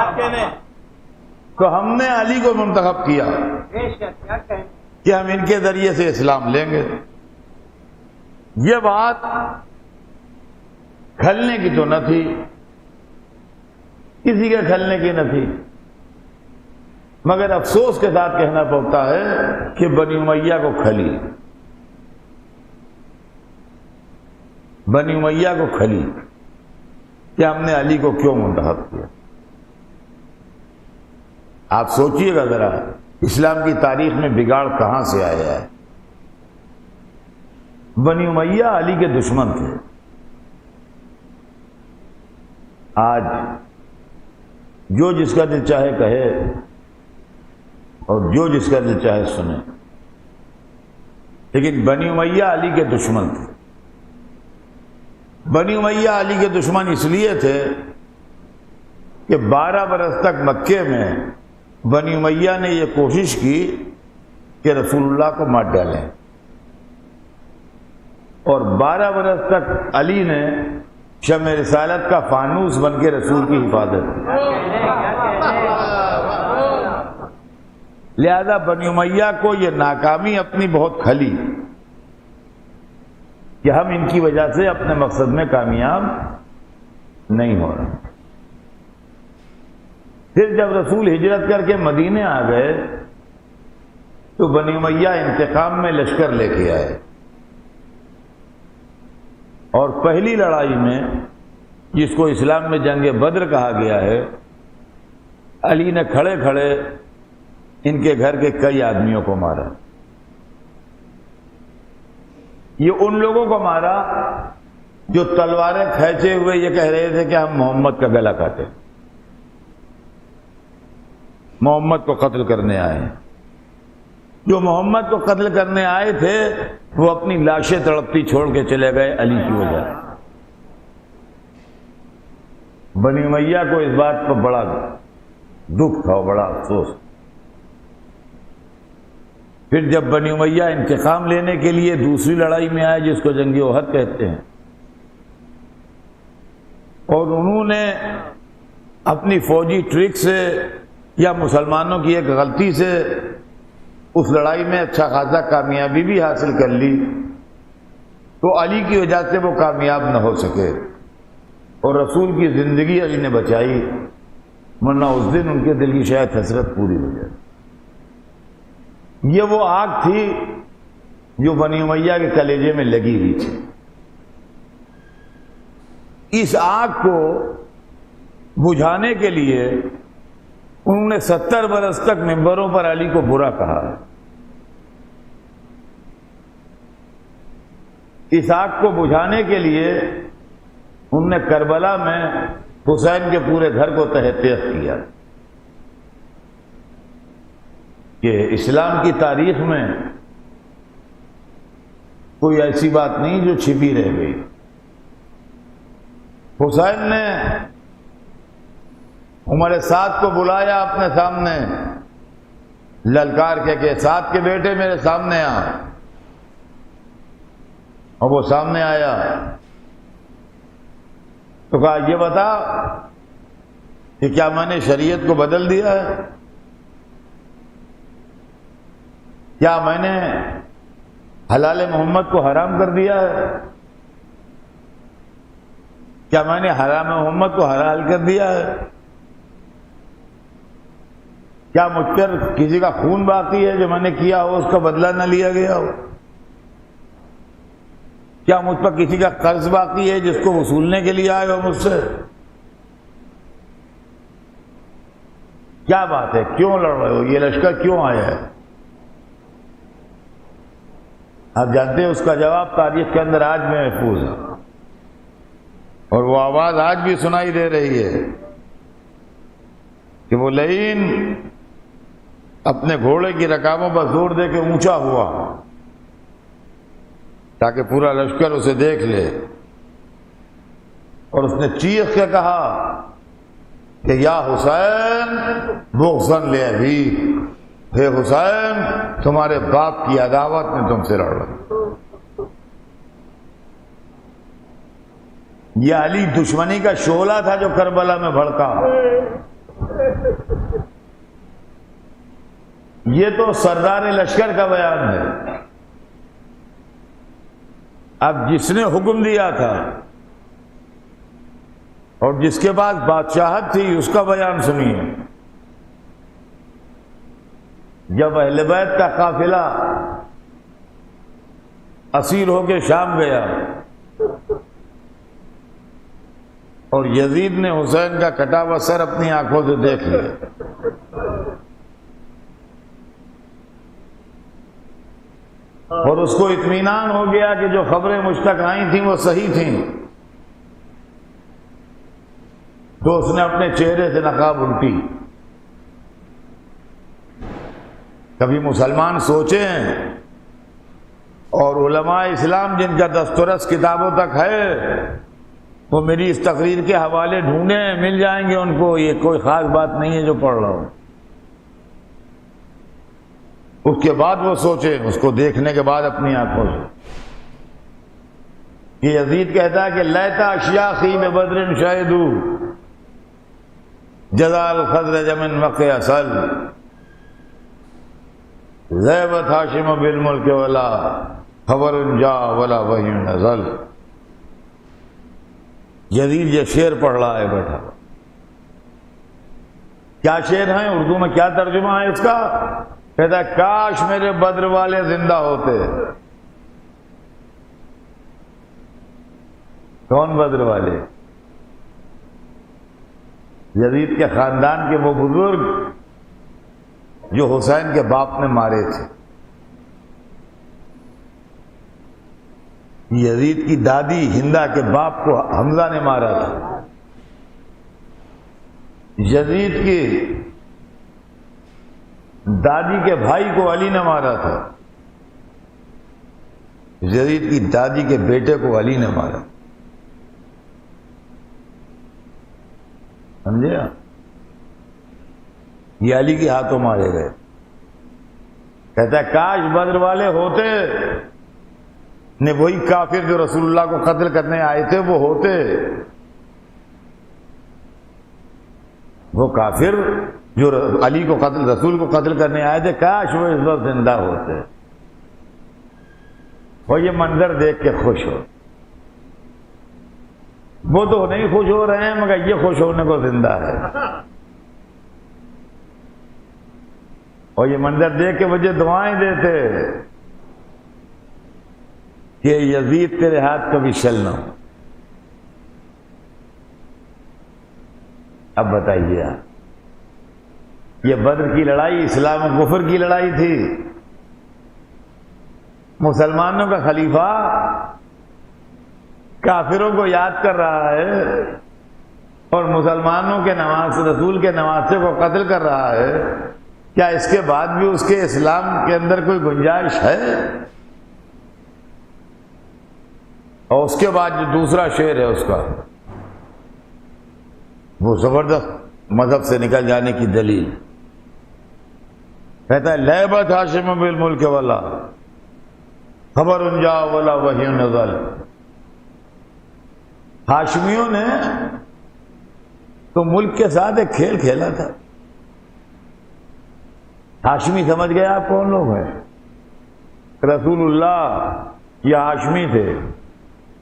تو ہم نے علی کو منتخب کیا کہ ہم ان کے ذریعے سے اسلام لیں گے۔ یہ بات کھلنے کی تو نہ تھی، کسی کے کھلنے کی نہ تھی، مگر افسوس کے ساتھ کہنا پڑتا ہے کہ بنی امیہ کو کھلی، بنی امیہ کو کھلی کہ ہم نے علی کو کیوں منتخب کیا۔ آپ سوچئے گا ذرا، اسلام کی تاریخ میں بگاڑ کہاں سے آیا ہے۔ بنی امیہ علی کے دشمن تھے، آج جو جس کا دل چاہے کہے اور جو جس کا دل چاہے سنے، لیکن بنی امیہ علی کے دشمن تھے۔ بنی امیہ علی کے دشمن اس لیے تھے کہ 12 برس تک مکے میں بنی امیہ نے یہ کوشش کی کہ رسول اللہ کو مار ڈالیں، اور 12 برس تک علی نے شمع رسالت کا فانوس بن کے رسول کی حفاظت کی۔ لہذا بنی امیہ کو یہ ناکامی اپنی بہت کھلی کہ ہم ان کی وجہ سے اپنے مقصد میں کامیاب نہیں ہو رہے۔ پھر جب رسول ہجرت کر کے مدینے آ گئے تو بنی امیہ انتقام میں لشکر لے کے آئے، اور پہلی لڑائی میں، جس کو اسلام میں جنگ بدر کہا گیا ہے، علی نے کھڑے کھڑے ان کے گھر کے کئی آدمیوں کو مارا۔ یہ ان لوگوں کو مارا جو تلواریں کھینچے ہوئے یہ کہہ رہے تھے کہ ہم محمد کا گلا کاٹیں، محمد کو قتل کرنے آئے ہیں۔ جو محمد کو قتل کرنے آئے تھے وہ اپنی لاشیں تڑپتی چھوڑ کے چلے گئے علی کی وجہ۔ بنی امیہ کو اس بات پر بڑا دکھ تھا، بڑا افسوس۔ پھر جب بنی امیہ انتقام لینے کے لیے دوسری لڑائی میں آئے، جس کو جنگ احد کہتے ہیں، اور انہوں نے اپنی فوجی ٹرک سے یا مسلمانوں کی ایک غلطی سے اس لڑائی میں اچھا خاصا کامیابی بھی حاصل کر لی، تو علی کی وجہ سے وہ کامیاب نہ ہو سکے، اور رسول کی زندگی علی نے بچائی، ورنہ اس دن ان کے دل کی شاید حسرت پوری ہو جائے۔ یہ وہ آگ تھی جو بنی امیہ کے کلیجے میں لگی ہوئی تھی۔ اس آگ کو بجھانے کے لیے انہوں نے 70 برس تک ممبروں پر علی کو برا کہا۔ اس آگ کو بجھانے کے لیے انہوں نے کربلا میں حسین کے پورے گھر کو تہہ تیغ کیا کہ اسلام کی تاریخ میں کوئی ایسی بات نہیں جو چھپی رہ گئی۔ حسین نے عمر سعد کو بلایا اپنے سامنے، للکار کے سعد کے بیٹے میرے سامنے آ، اور وہ سامنے آیا تو کہا یہ بتا کہ کیا میں نے شریعت کو بدل دیا ہے؟ کیا میں نے حلال محمد کو حرام کر دیا ہے؟ کیا میں نے حرام محمد کو حلال کر دیا ہے؟ کیا مجھ پر کسی کا خون باقی ہے جو میں نے کیا ہو اس کا بدلہ نہ لیا گیا ہو؟ کیا مجھ پر کسی کا قرض باقی ہے جس کو وصولنے کے لیے آئے ہو مجھ سے؟ کیا بات ہے، کیوں لڑ رہے ہو؟ یہ لشکر کیوں آیا ہے؟ آپ جانتے ہیں اس کا جواب تاریخ کے اندر آج بھی محفوظ ہے، اور وہ آواز آج بھی سنائی دے رہی ہے کہ وہ لعین اپنے گھوڑے کی رکابوں پر زور دے کے اونچا ہوا تاکہ پورا لشکر اسے دیکھ لے، اور اس نے چیخ کے کہا کہ یا حسین بغضاً لأبی، ہے حسین تمہارے باپ کی عداوت میں تم سے لڑ رہا ہوں۔ یہ علی دشمنی کا شعلہ تھا جو کربلا میں بھڑکا، یہ تو سردار لشکر کا بیان ہے. اب جس نے حکم دیا تھا اور جس کے پاس بادشاہت تھی اس کا بیان سنیے. جب اہل بیت کا قافلہ اسیر ہو کے شام گیا اور یزید نے حسین کا کٹا ہوا سر اپنی آنکھوں سے دیکھ لیا، اور اس کو اطمینان ہو گیا کہ جو خبریں مجھ تک آئی تھیں وہ صحیح تھیں، تو اس نے اپنے چہرے سے نقاب الٹی. کبھی مسلمان سوچے ہیں اور علماء اسلام جن کا دستورس کتابوں تک ہے وہ میری اس تقریر کے حوالے ڈھونڈیں، مل جائیں گے ان کو. یہ کوئی خاص بات نہیں ہے جو پڑھ رہا ہوں. اس کے بعد وہ سوچیں، اس کو دیکھنے کے بعد اپنی آنکھوں سے. یہ یزید کہتا ہے کہ لیتا اشیاخی میں بدر شاہدو جزال خضرج من وقع اصل ذیبت ہاشم بالملک ولا خبر جا ولا وحی نزل. یزید یہ شعر پڑھ رہا ہے بیٹھا. کیا شعر ہیں؟ اردو میں کیا ترجمہ ہے اس کا؟ کہتا ہے کاش میرے بدر والے زندہ ہوتے. کون بدر والے؟ یزید کے خاندان کے وہ بزرگ جو حسین کے باپ نے مارے تھے. یزید کی دادی ہندا کے باپ کو حمزہ نے مارا تھا. یزید کی دادی کے بھائی کو علی نے مارا تھا. یزید کی دادی کے بیٹے کو علی نے مارا. سمجھے؟ یہ علی کے ہاتھوں مارے گئے. کہتا ہے کاش بدر والے ہوتے نے وہی کافر جو رسول اللہ کو قتل کرنے آئے تھے وہ ہوتے. وہ کافر جو علی کو قتل رسول کو قتل کرنے آئے تھے کاش وہ اس وقت زندہ ہوتے. وہ یہ منظر دیکھ کے خوش ہو. وہ تو نہیں خوش ہو رہے ہیں مگر یہ خوش ہونے کو زندہ ہے. اور یہ منظر دیکھ کے مجھے دعائیں دیتے کہ یزید تیرے ہاتھ کبھی شل نہ ہو. اب بتائیے آپ، یہ بدر کی لڑائی اسلام و کفر کی لڑائی تھی. مسلمانوں کا خلیفہ کافروں کو یاد کر رہا ہے اور مسلمانوں کے رسول کے نواسے کو قتل کر رہا ہے. کیا اس کے بعد بھی اس کے اسلام کے اندر کوئی گنجائش ہے؟ اور اس کے بعد جو دوسرا شعر ہے اس کا وہ زبردست مذہب سے نکل جانے کی دلیل. کہتا ہے لیبت ہاشم بالملک والا خبر جا ولا وحی نزل. ہاشمیوں نے تو ملک کے ساتھ ایک کھیل کھیلا تھا. ہاشمی سمجھ گئے آپ کون لوگ ہیں؟ رسول اللہ یہ ہاشمی تھے.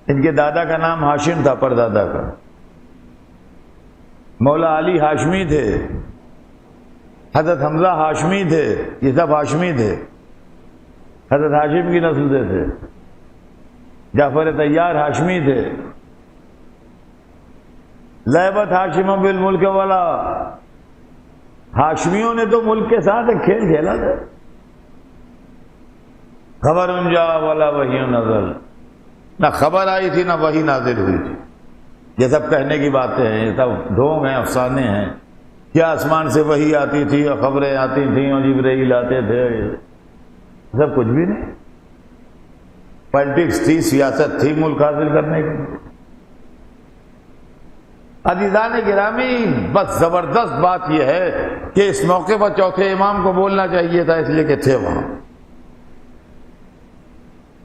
ان کے دادا کا نام ہاشم تھا، پردادا کا. مولا علی ہاشمی تھے، حضرت حمزہ ہاشمی تھے، یہ سب ہاشمی تھے. حضرت ہاشم کی نسل سے تھے. جعفر طیار ہاشمی تھے. لیبت ہاشم بالملک والا، ہاشمیوں نے تو ملک کے ساتھ ایک کھیل کھیلا تھا. خبر جا والا وحی نزل، نہ خبر آئی تھی نہ وحی نازل ہوئی تھی. یہ سب کہنے کی باتیں ہیں، یہ سب ڈھونگ ہیں، افسانے ہیں. کیا آسمان سے وحی آتی تھی اور خبریں آتی تھیں اور جبرائیل آتے تھے؟ سب کچھ بھی نہیں. پالیٹکس تھی، سیاست تھی ملک حاصل کرنے کی. عزیزان گرامی، بس زبردست بات یہ ہے کہ اس موقع پر چوتھے امام کو بولنا چاہیے تھا، اس لیے کہ تھے وہاں.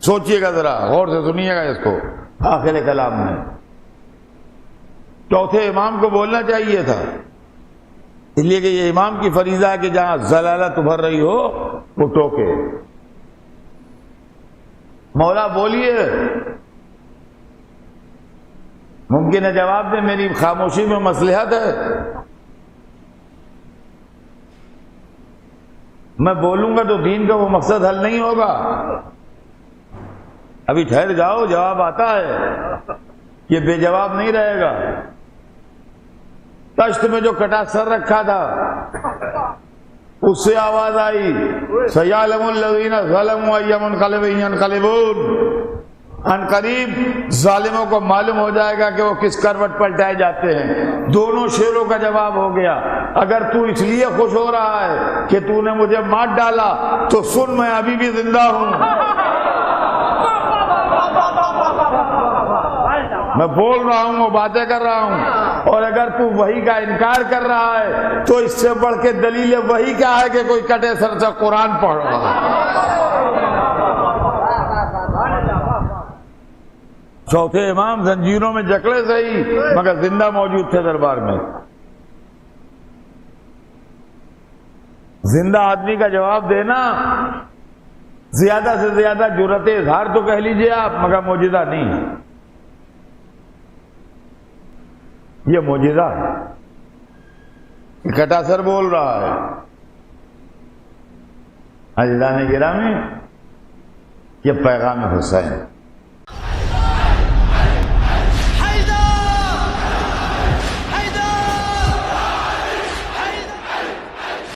سوچئے گا ذرا، غور سے سنیے گا اس کو. آخر کلام میں چوتھے امام کو بولنا چاہیے تھا. اس لیے کہ یہ امام کی فریضہ ہے کہ جہاں ضلالت ابھر رہی ہو وہ ٹوکے۔ مولا بولیے، ممکن ہے جواب دے، میری خاموشی میں مصلحت ہے، میں بولوں گا تو دین کا وہ مقصد حل نہیں ہوگا۔ ابھی ٹھہر جاؤ، جواب آتا ہے، یہ بے جواب نہیں رہے گا۔ تشت میں جو کٹا سر رکھا تھا اس سے آواز آئی، سَيَعْلَمُ الَّذِينَ ظَلَمُوا أَيَّ مُنقَلِبٍ يَنقَلِبُونَ، ان قریب ظالموں کو معلوم ہو جائے گا کہ وہ کس کروٹ پلٹائے جاتے ہیں۔ دونوں شیروں کا جواب ہو گیا۔ اگر تو اس لیے خوش ہو رہا ہے کہ تو نے مجھے مار ڈالا تو سن، میں ابھی بھی زندہ ہوں، میں بول رہا ہوں، وہ باتیں کر رہا ہوں۔ اور اگر تو وحی کا انکار کر رہا ہے تو اس سے بڑھ کے دلیل وحی کیا ہے کہ کوئی کٹے سر سے قرآن پڑھ رہا ہے۔ چوتھے امام زنجیروں میں جکڑے صحیح مگر زندہ موجود تھے دربار میں۔ زندہ آدمی کا جواب دینا زیادہ سے زیادہ جرأت اظہار تو کہہ لیجئے آپ، مگر معجزہ نہیں ہے۔ یہ معجزہ ہے، کٹا سر بول رہا ہے۔ عزیزان گرامی، یہ پیغام حسین